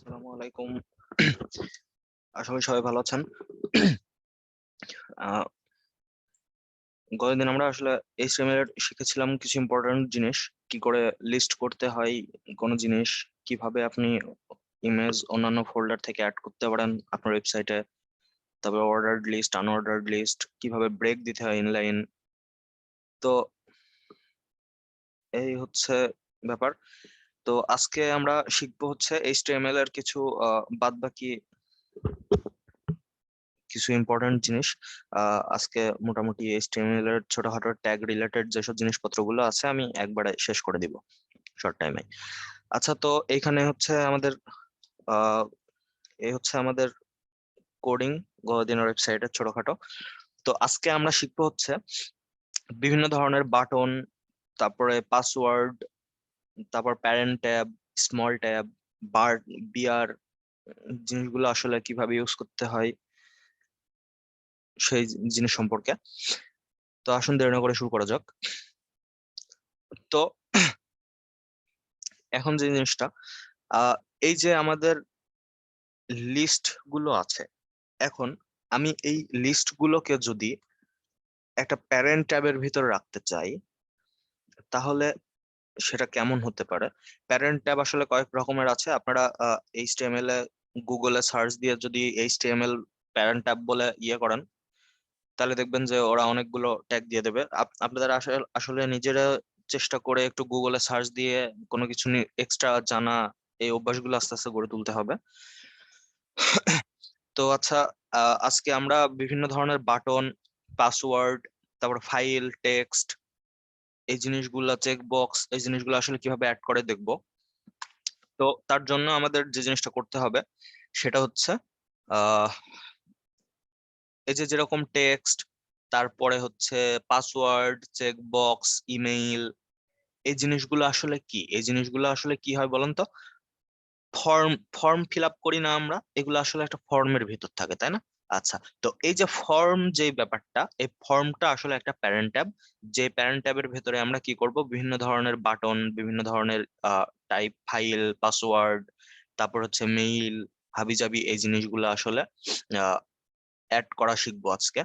আসসালামু আলাইকুম। আশা করি সবাই ভালো আছেন। আহ, গতদিন আমরা আসলে এইচটিএমএল এর শিখেছিলাম কিছু ইম্পর্টেন্ট জিনিস, কি করে লিস্ট করতে হয় কোনো জিনিস, কিভাবে আপনি ইমেজ অন্যান্য ফোল্ডার থেকে অ্যাড করতে পারেন আপনার ওয়েবসাইটে, তারপরে অর্ডার্ড লিস্ট, আনঅর্ডার্ড লিস্ট, কিভাবে ব্রেক দিতে হয় ইনলাইন। তো এই হচ্ছে ব্যাপার। তো আজকে আমরা শিখবো হচ্ছে এইচটিএমএল এর কিছু বাদ বাকি কিছু ইম্পর্টেন্ট জিনিস। আজকে মোটামুটি এইচটিএমএল এর ছোটখাটো ট্যাগ রিলেটেড যেসব জিনিসপত্রগুলো আছে আমি একবারে শেষ করে দিব শর্ট টাইমে। আচ্ছা, তো এইখানে হচ্ছে আমাদের আহ এই হচ্ছে আমাদের কোডিং দিনের ওয়েবসাইটের ছোটখাটো। তো আজকে আমরা শিখবো হচ্ছে বিভিন্ন ধরনের বাটন, তারপরে পাসওয়ার্ড, তারপর প্যারেন্ট ট্যাব, স্মল ট্যাব, বার, বিআর জিনিসগুলো আসলে কিভাবে ইউজ করতে হয় সেই জিনিস সম্পর্কে। তো আসুন দেরি না করে শুরু করা যাক। তো এখন যে জিনিসটা, আহ এই যে আমাদের লিস্ট গুলো আছে, এখন আমি এই লিস্ট গুলোকে যদি একটা প্যারেন্ট ট্যাবের ভিতর রাখতে চাই, তাহলে সেটা কেমন হতে পারে? প্যারেন্ট ট্যাব আসলে কয়েক রকমের আছে। আপনারা এইচটিএমএল এ গুগলে সার্চ দিয়ে যদি এইচটিএমএল প্যারেন্ট ট্যাব বলে ইয়ে করেন, তাহলে দেখবেন যে ওরা অনেকগুলো ট্যাগ দিয়ে দেবে। আপনাদের আসলে আসলে নিজেরা চেষ্টা করে একটু গুগলে সার্চ দিয়ে কোনো কিছু এক্সট্রা জানা, এই অভ্যাসগুলো আস্তে আস্তে গড়ে তুলতে হবে। তো আচ্ছা, আজকে আমরা বিভিন্ন ধরনের বাটন, পাসওয়ার্ড, তারপর ফাইল, টেক্সট, এই জিনিসগুলো, চেক বক্স, এই জিনিসগুলো আসলে কিভাবে অ্যাড করে দেখবো। তো তার জন্য আমাদের যে জিনিসটা করতে হবে সেটা হচ্ছে আহ এই যে যেরকম টেক্সট, তারপরে হচ্ছে পাসওয়ার্ড, চেক বক্স, ইমেইল, এই জিনিসগুলো আসলে কি, এই জিনিসগুলো আসলে কি হয় বলেন তো? ফর্ম ফর্ম ফিল আপ করি না আমরা, এগুলো আসলে একটা ফর্মের ভিতর থাকে, তাই না? আচ্ছা, তো এই যে ফর্ম, যে ব্যাপারটা, এই ফর্মটা আসলে একটা প্যারেন্ট ট্যাব। যে প্যারেন্ট ট্যাবের ভেতরে আমরা কি করব, বিভিন্ন ধরনের বাটন, বিভিন্ন ধরনের টাইপ, ফাইল, পাসওয়ার্ড, তারপর হচ্ছে মেইল, হাবিজাবি, এই জিনিসগুলো আসলে অ্যাড করা শিখবো আজকে।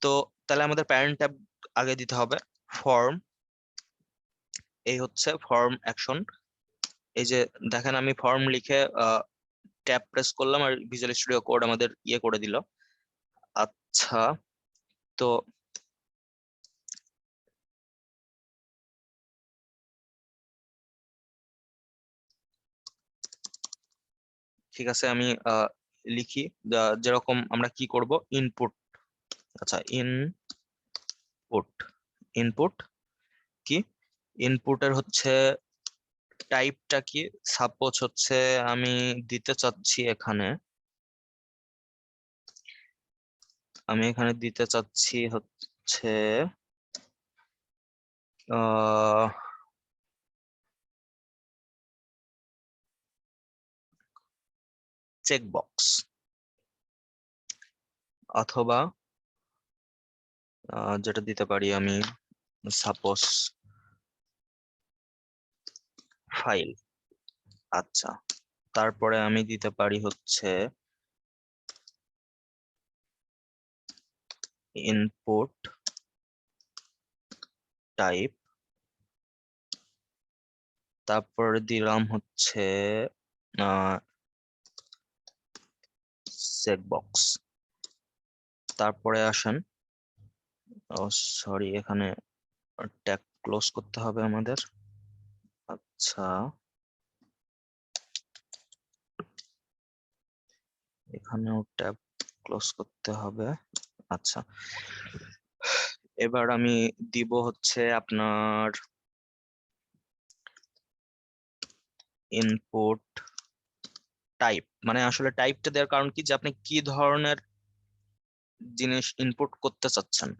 তো তাহলে আমাদের প্যারেন্ট ট্যাব আগে দিতে হবে ফর্ম। এই হচ্ছে ফর্ম অ্যাকশন। এই যে দেখেন, আমি ফর্ম লিখে ট্যাব প্রেস করলাম আর ভিজুয়াল স্টুডিও কোড আমাদের ইয়ে করে দিল। আচ্ছা, তো ঠিক আছে, আমি লিখি। যেরকম আমরা কি করব, ইনপুট। আচ্ছা, ইনপুট, ইনপুট কি, ইনপুটের হচ্ছে টাইপটা কি? সাপোজ হচ্ছে আমি দিতে চাচ্ছি এখানে, আমি এখানে দিতে চাচ্ছি হচ্ছে আহ চেক বক্স, অথবা যেটা দিতে পারি আমি, সাপোজ ফাইল। আচ্ছা, তারপরে আমি দিতে পারি হচ্ছে ইনপুট টাইপ, তারপরে দিলাম হচ্ছে চেক বক্স। তারপরে আসেন, ও সরি, এখানে ট্যাগ ক্লোজ করতে হবে আমাদের। আচ্ছা, এখানেও ট্যাব ক্লোজ করতে হবে। আচ্ছা, এবার আমি দিব হচ্ছে আপনার ইনপুট টাইপ। মানে আসলে টাইপটা দেওয়ার কারণ কি, যে আপনি কি ধরনের জিনিস ইনপুট করতে চাচ্ছেন।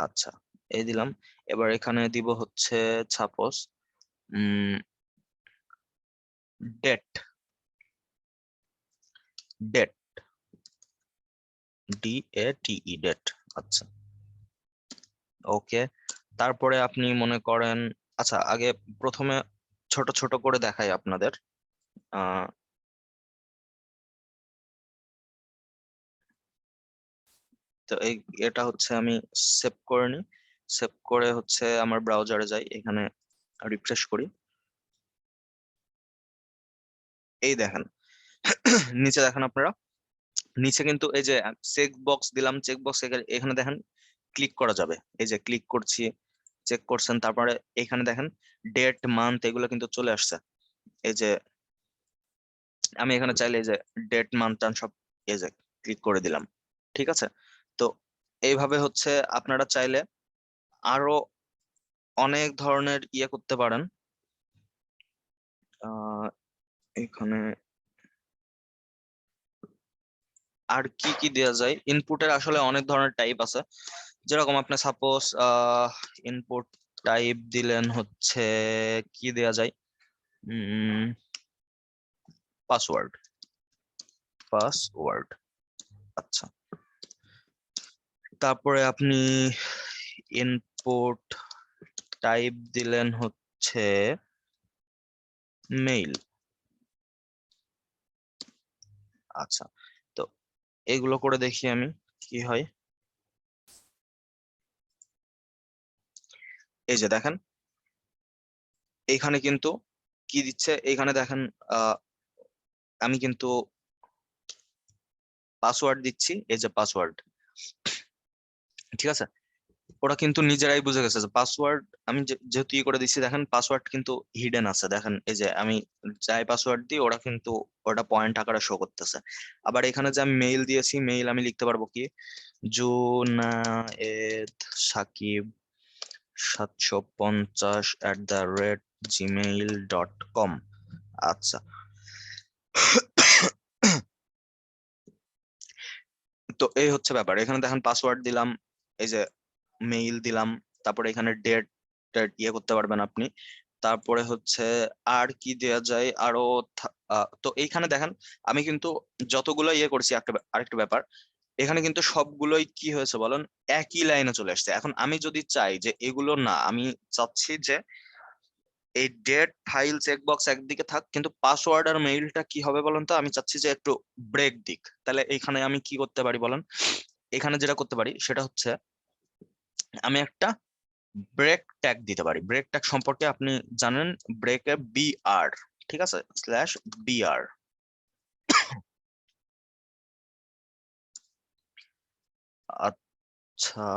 আচ্ছা, এই দিলাম। এবার এখানে দিব হচ্ছে suppose date, date, DATE, date. আচ্ছা, ওকে। তারপরে আপনি মনে করেন, আচ্ছা আগে প্রথমে ছোট ছোট করে দেখাই আপনাদের। তো এটা হচ্ছে আমি সেভ করে নিই। সেভ করে হচ্ছে আমার ব্রাউজারে যাই, এখানে রিফ্রেশ করি। এই দেখেন নিচে দেখেন আপনারা, নিচে কিন্তু এই যে চেক বক্স দিলাম, চেক বক্স এখানে দেখেন ক্লিক করা যাবে। এই যে ক্লিক করছি, চেক করছেন, তারপরে এখানে দেখেন ডেট মান্থ এগুলো কিন্তু চলে আসছে। এই যে আমি এখানে চাইলে এই যে ডেট মান্থ টান সব এই যে ক্লিক করে দিলাম, ঠিক আছে। তো এইভাবে হচ্ছে আপনারা চাইলে আরো অনেক ধরনের ইয়ে করতে পারেন। এখানে আর কি কি দেওয়া যায়, ইনপুটের আসলে অনেক ধরনের টাইপ আছে। যেরকম আপনি সাপোজ ইনপুট টাইপ দিলেন হচ্ছে কি দেয়া যায়, পাসওয়ার্ড, পাসওয়ার্ড। আচ্ছা, তারপরে আপনি ইনপুট টাইপ দিলেন হচ্ছে মেইল। আচ্ছা, তো এগুলো করে দেখি আমি কি হয়। এই যে দেখেন এখানে কিন্তু কি দিচ্ছে, এখানে দেখেন আমি কিন্তু পাসওয়ার্ড দিচ্ছি, এই যে পাসওয়ার্ড, ঠিক আছে। ওরা কিন্তু নিজেরাই বুঝে গেছে যে পাসওয়ার্ড আমি যেহেতু ইয়ে করে দিচ্ছি, দেখেন পাসওয়ার্ড কিন্তু হিডেন আছে। দেখেন এই যে আমি যাই পাসওয়ার্ড দিই ওরা কিন্তু ওটা পয়েন্ট আকারে শো করতেছে। আবার এখানে যে আমি মেইল দিয়েছি, মেইল আমি লিখতে পারবো কি, জুনায়েদ সাকিব 750@gmail.com। আচ্ছা, তো এই হচ্ছে ব্যাপার। এখানে দেখেন পাসওয়ার্ড দিলাম, এই যে মেইল দিলাম, তারপরে এখানে ডেট ইয়ে করতে পারবেন আপনি। তারপরে হচ্ছে আর কি দেয়া যায় আরো, তো এইখানে দেখেন আমি কিন্তু যতগুলো ইয়ে করছি, আরেকটা ব্যাপার, এখানে কিন্তু সবগুলোই কি হয়েছে বলেন, একই লাইনে চলে আসছে। এখন আমি যদি চাই যে এগুলো না, আমি চাচ্ছি যে এই ডেট ফাইল চেকবক্স একদিকে থাক, কিন্তু পাসওয়ার্ড আর মেইলটা কি হবে বলেন তো, আমি চাচ্ছি যে একটু ব্রেক দিক। তাহলে এখানে আমি কি করতে পারি বলেন, এখানে যেটা করতে পারি সেটা হচ্ছে আমি একটা ব্রেক ট্যাগ দিতে পারি। ব্রেক ট্যাগ সম্পর্কে আপনি জানেন, ব্রেকে বিআর, ঠিক আছে, স্ল্যাশ বিআর। আচ্ছা,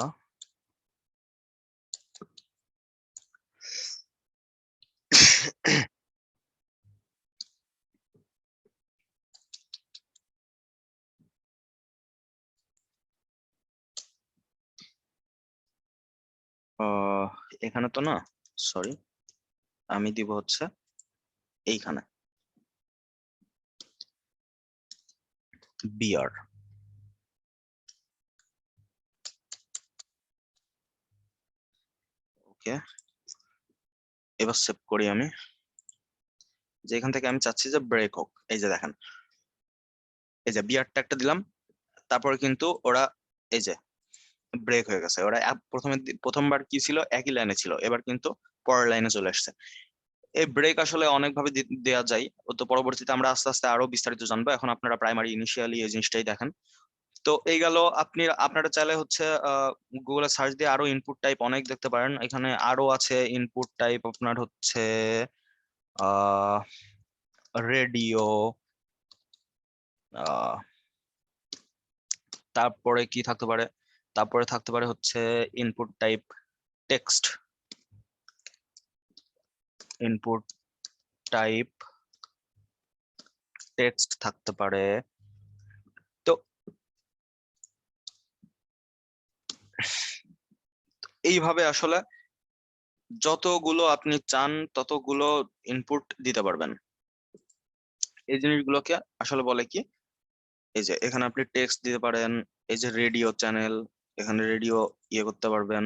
আহ, এখানে তো না, সরি, আমি দিব হচ্ছে এইখানে বিআর। ওকে, এবার সেভ করি আমি, যে এখান থেকে আমি চাচ্ছি যে ব্রেক হোক। এই যে দেখেন এই যে বিআর ট্যাগটা দিলাম, তারপরে কিন্তু ওরা এই যে ব্রেক হয়ে গেছে। ওরা প্রথমবার কি ছিল, একই লাইনে ছিল, এবার কিন্তু পরের লাইনে চলে আসছে। এই ব্রেক আসলে অনেকভাবে দেওয়া যায়, ও তো পরবর্তীতে আমরা আস্তে আস্তে আরো বিস্তারিত জানবো। এখন আপনারা প্রাইমারি ইনিশিয়ালি এই জিনিসটাই দেখেন। তো এই গেল, আপনারা চাইলে হচ্ছে গুগলে সার্চ দিয়ে আরো ইনপুট টাইপ অনেক দেখতে পারেন। এখানে আরো আছে ইনপুট টাইপ আপনার হচ্ছে আহ রেডিও, তারপরে কি থাকতে পারে, তারপরে থাকতে পারে হচ্ছে input type text, input type text থাকতে পারে। তো এইভাবে আসলে যতগুলো আপনি চান ততগুলো ইনপুট দিতে পারবেন। এই জিনিসগুলোকে আসলে বলে কি, এই যে এখানে আপনি টেক্সট দিতে পারেন, এই যে রেডিও চ্যানেল, এখানে রেডিও ইয়ে করতে পারবেন।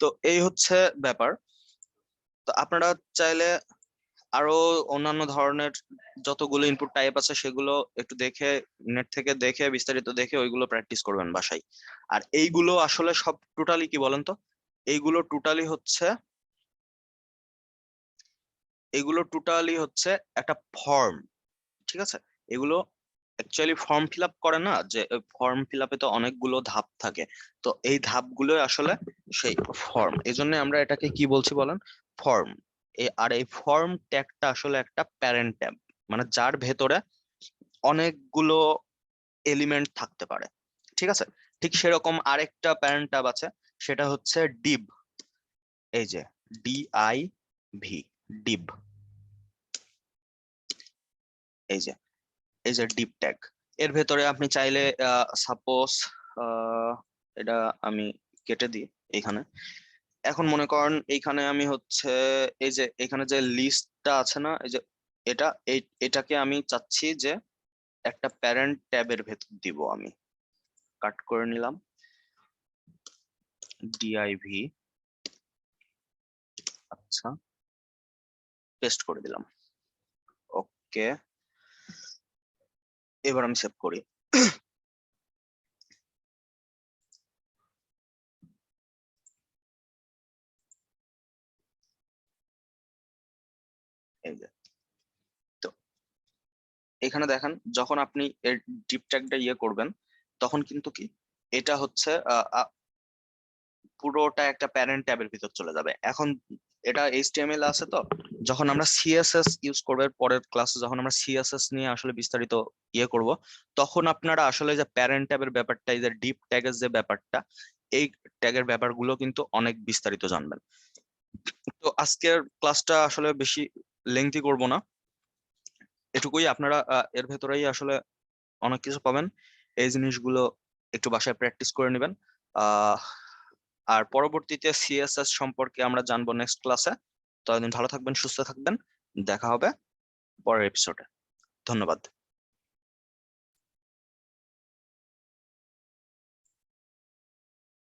তো এই হচ্ছে ব্যাপার। তো আপনারা চাইলে আরো অন্যান্য ধরনের যতগুলো ইনপুট টাইপ আছে সেগুলো একটু দেখে, নেট থেকে দেখে বিস্তারিত দেখে ওইগুলো প্র্যাকটিস করবেন বাসায়। আর এইগুলো আসলে সব টোটালি কি বলেন তো, এইগুলো টোটালি হচ্ছে, এগুলো টোটালি হচ্ছে একটা ফর্ম, ঠিক আছে। এগুলো অ্যাকচুয়ালি ফর্ম ফিল আপ করে না, যে ফর্ম ফিল আপে তো অনেকগুলো ধাপ থাকে, তো এই ধাপগুলো আসলে সেই ফর্ম, এই জন্য আমরা এটাকে কি বলছি বলেন, ফর্ম। আর এই ফর্ম ট্যাগটা আসলে একটা প্যারেন্ট ট্যাব, মানে যার ভেতরে অনেকগুলো এলিমেন্ট থাকতে পারে। ঠিক আছে, ঠিক সেরকম আরেকটা প্যারেন্ট ট্যাব আছে, সেটা হচ্ছে ডিভ। এই যে DIV, ডিভ, এই যে ডিপ ট্যাগ। এর ভেতরে আপনি চাইলে সাপোজ এটা আমি কেটে দিই এখানে। এখন মনে করেন এইখানে আমি হচ্ছে এই যে এখানে যে লিস্টটা আছে না, এই যে এটাকে আমি চাচ্ছি যে একটা প্যারেন্ট ট্যাবের ভেতর দিব আমি। কাট করে নিলাম, DIV, আচ্ছা, পেস্ট করে দিলাম। ওকে, এবার আমি সেভ করি। এই যে, তো এখানে দেখেন যখন আপনি এর ডিপ ট্যাগটা ইয়ে করবেন, তখন কিন্তু কি এটা হচ্ছে পুরোটা একটা প্যারেন্ট ট্যাবের ভিতর চলে যাবে। এখন এটা HTML আছে, তো যখন আমরা CSS ইউজ করবো এর পরের ক্লাসে, যখন আমরা CSS নিয়ে আসলে বিস্তারিত ইয়ে করব, তখন আপনারা আসলে যে প্যারেন্ট ট্যাবের ব্যাপারটা, এই যে ডিপ ট্যাগের যে ব্যাপারটা, এই ট্যাগের ব্যাপারগুলো কিন্তু অনেক বিস্তারিত জানবেন। তো আজকের ক্লাসটা আসলে বেশি লেংথি করব না, এটুকুই। আপনারা এর ভেতরেই আসলে অনেক কিছু পাবেন, এই জিনিসগুলো একটু বাসায় প্র্যাকটিস করে নেবেন। আহ আর পরবর্তীতে CSS সম্পর্কে আমরা জানবো নেক্সট ক্লাসে। ততদিন ভালো থাকবেন, সুস্থ থাকবেন, দেখা হবে পরের এপিসোডে। ধন্যবাদ।